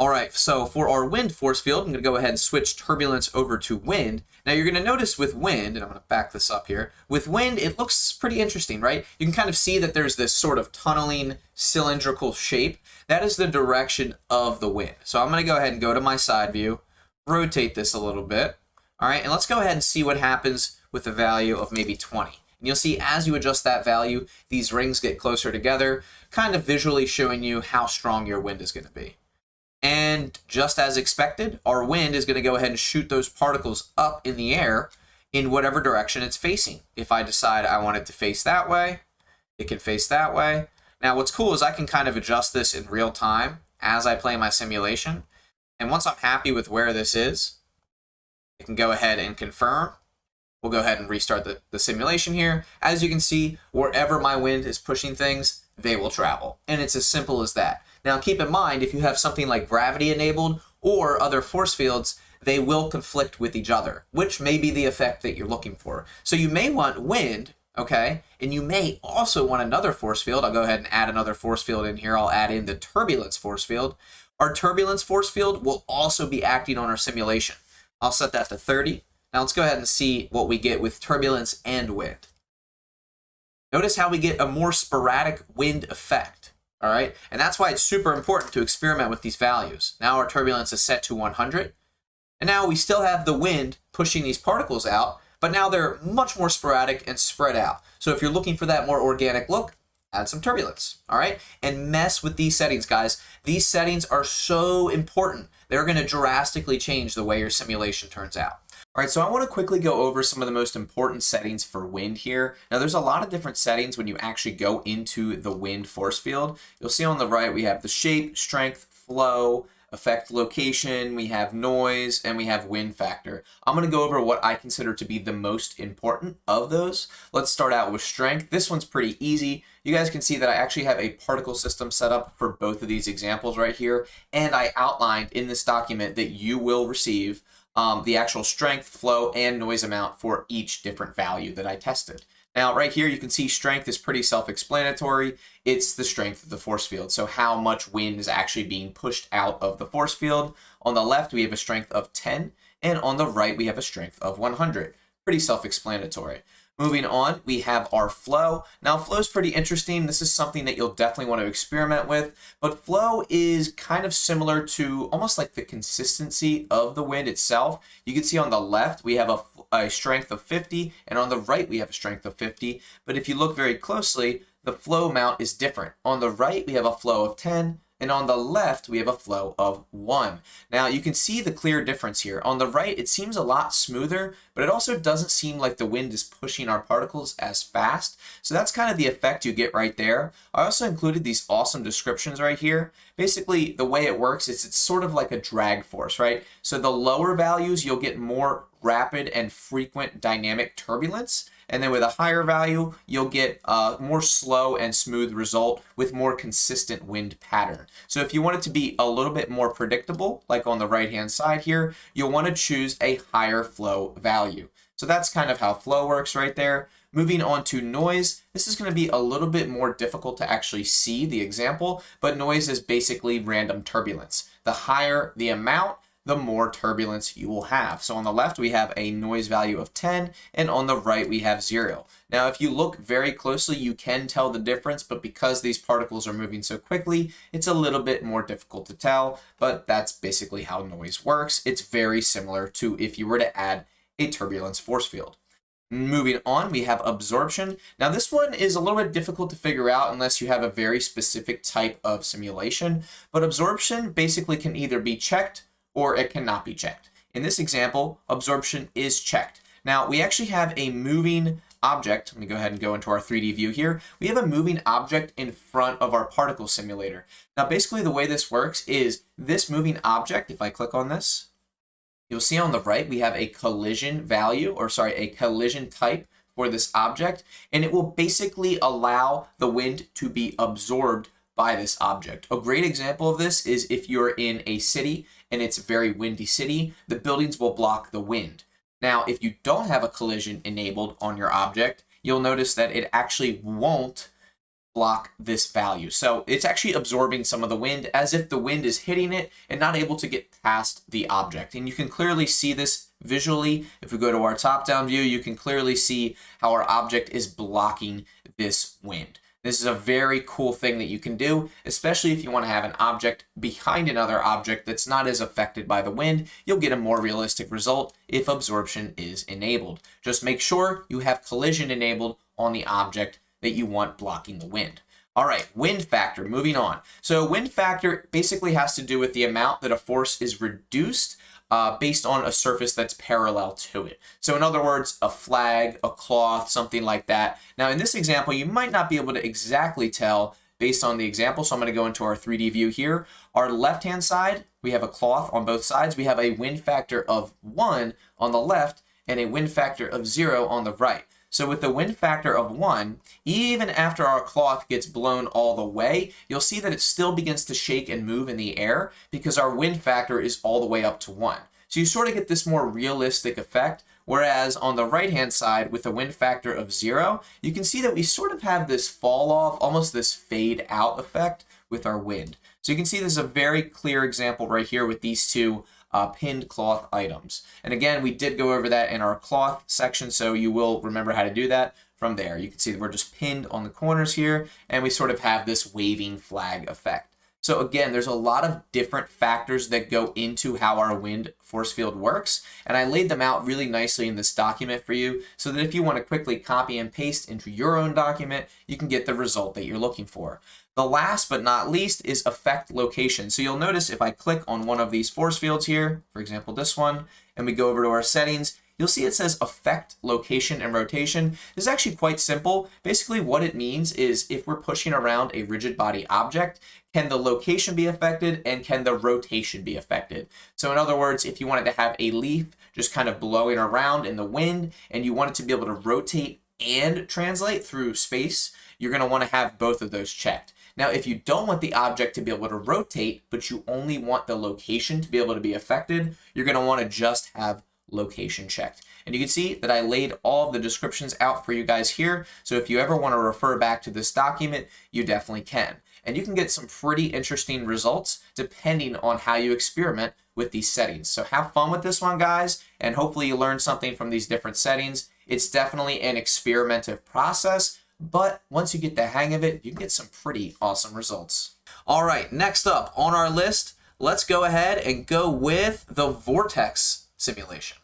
All right, so for our wind force field, I'm going to go ahead and switch turbulence over to wind. Now you're going to notice with wind, and I'm going to back this up here, with wind it looks pretty interesting, right? You can kind of see that there's this sort of tunneling cylindrical shape. That is the direction of the wind. So I'm going to go ahead and go to my side view, rotate this a little bit. All right, and let's go ahead and see what happens with the value of maybe 20. And you'll see as you adjust that value, these rings get closer together, kind of visually showing you how strong your wind is going to be. And just as expected, our wind is going to go ahead and shoot those particles up in the air in whatever direction it's facing. If I decide I want it to face that way, it can face that way. Now what's cool is I can kind of adjust this in real time as I play my simulation. And once I'm happy with where this is, I can go ahead and confirm. We'll go ahead and restart the simulation here. As you can see, wherever my wind is pushing things, they will travel. And it's as simple as that. Now keep in mind, if you have something like gravity enabled or other force fields, they will conflict with each other, which may be the effect that you're looking for. So you may want wind, okay? And you may also want another force field. I'll go ahead and add another force field in here. I'll add in the turbulence force field. Our turbulence force field will also be acting on our simulation. I'll set that to 30. Now let's go ahead and see what we get with turbulence and wind. Notice how we get a more sporadic wind effect. All right, and that's why it's super important to experiment with these values. Now our turbulence is set to 100, and now we still have the wind pushing these particles out, but now they're much more sporadic and spread out. So if you're looking for that more organic look, add some turbulence, all right? And mess with these settings, guys. These settings are so important. They're going to drastically change the way your simulation turns out. All right, so I want to quickly go over some of the most important settings for wind here. Now, there's a lot of different settings when you actually go into the wind force field. You'll see on the right, we have the shape, strength, flow, effect location, we have noise, and we have wind factor. I'm going to go over what I consider to be the most important of those. Let's start out with strength. This one's pretty easy. You guys can see that I actually have a particle system set up for both of these examples right here, and I outlined in this document that you will receive the actual strength, flow, and noise amount for each different value that I tested. Now, right here, you can see strength is pretty self-explanatory. It's the strength of the force field, so how much wind is actually being pushed out of the force field. On the left, we have a strength of 10, and on the right, we have a strength of 100. Pretty self-explanatory. Moving on, we have our flow. Now, flow is pretty interesting. This is something that you'll definitely want to experiment with, but flow is kind of similar to almost like the consistency of the wind itself. You can see on the left, we have a strength of 50, and on the right, we have a strength of 50. But if you look very closely, the flow amount is different. On the right, we have a flow of 10, and on the left, we have a flow of 1. Now, you can see the clear difference here. On the right, it seems a lot smoother, but it also doesn't seem like the wind is pushing our particles as fast. So that's kind of the effect you get right there. I also included these awesome descriptions right here. Basically, the way it works is it's sort of like a drag force, right? So the lower values, you'll get more rapid and frequent dynamic turbulence. And then with a higher value, you'll get a more slow and smooth result with more consistent wind pattern. So if you want it to be a little bit more predictable, like on the right-hand side here, you'll want to choose a higher flow value. So that's kind of how flow works right there. Moving on to noise, this is going to be a little bit more difficult to actually see the example, but noise is basically random turbulence. The higher the amount, the more turbulence you will have. So on the left, we have a noise value of 10, and on the right, we have 0. Now, if you look very closely, you can tell the difference, but because these particles are moving so quickly, it's a little bit more difficult to tell, but that's basically how noise works. It's very similar to if you were to add a turbulence force field. Moving on, we have absorption. Now, this one is a little bit difficult to figure out unless you have a very specific type of simulation, but absorption basically can either be checked or it cannot be checked. In this example, absorption is checked. Now, we actually have a moving object. Let me go ahead and go into our 3D view here. We have a moving object in front of our particle simulator. Now, basically the way this works is this moving object, if I click on this, you'll see on the right, we have a collision value, or sorry, a collision type for this object, and it will basically allow the wind to be absorbed by this object. A great example of this is if you're in a city and it's a very windy city, the buildings will block the wind. Now, if you don't have a collision enabled on your object, you'll notice that it actually won't block this value. So it's actually absorbing some of the wind as if the wind is hitting it and not able to get past the object. And you can clearly see this visually. If we go to our top-down view, you can clearly see how our object is blocking this wind. This is a very cool thing that you can do, especially if you want to have an object behind another object that's not as affected by the wind. You'll get a more realistic result if absorption is enabled. Just make sure you have collision enabled on the object that you want blocking the wind. All right, wind factor, moving on. So wind factor basically has to do with the amount that a force is reduced based on a surface that's parallel to it. So in other words, a flag, a cloth, something like that. Now in this example, you might not be able to exactly tell based on the example. So I'm going to go into our 3D view here. Our left-hand side, we have a cloth on both sides. We have a wind factor of 1 on the left and a wind factor of 0 on the right. So with the wind factor of 1, even after our cloth gets blown all the way, you'll see that it still begins to shake and move in the air because our wind factor is all the way up to 1. So you sort of get this more realistic effect, whereas on the right-hand side with a wind factor of 0, you can see that we sort of have this fall off, almost this fade out effect with our wind. So you can see this is a very clear example right here with these two pinned cloth items. And again, we did go over that in our cloth section, so you will remember how to do that from there. You can see that we're just pinned on the corners here, and we sort of have this waving flag effect. So again, there's a lot of different factors that go into how our wind force field works, and I laid them out really nicely in this document for you so that if you want to quickly copy and paste into your own document, you can get the result that you're looking for. The last but not least is effect location. So you'll notice if I click on one of these force fields here, for example this one, and we go over to our settings, you'll see it says effect location and rotation. This is actually quite simple. Basically what it means is if we're pushing around a rigid body object, can the location be affected and can the rotation be affected? So in other words, if you wanted to have a leaf just kind of blowing around in the wind and you want it to be able to rotate and translate through space, you're going to want to have both of those checked. Now, if you don't want the object to be able to rotate, but you only want the location to be able to be affected, you're going to want to just have location checked. And you can see that I laid all of the descriptions out for you guys here. So if you ever want to refer back to this document, you definitely can. And you can get some pretty interesting results depending on how you experiment with these settings. So have fun with this one, guys, and hopefully you learn something from these different settings. It's definitely an experimentative process, but once you get the hang of it, you can get some pretty awesome results. All right, next up on our list, let's go ahead and go with the vortex simulation.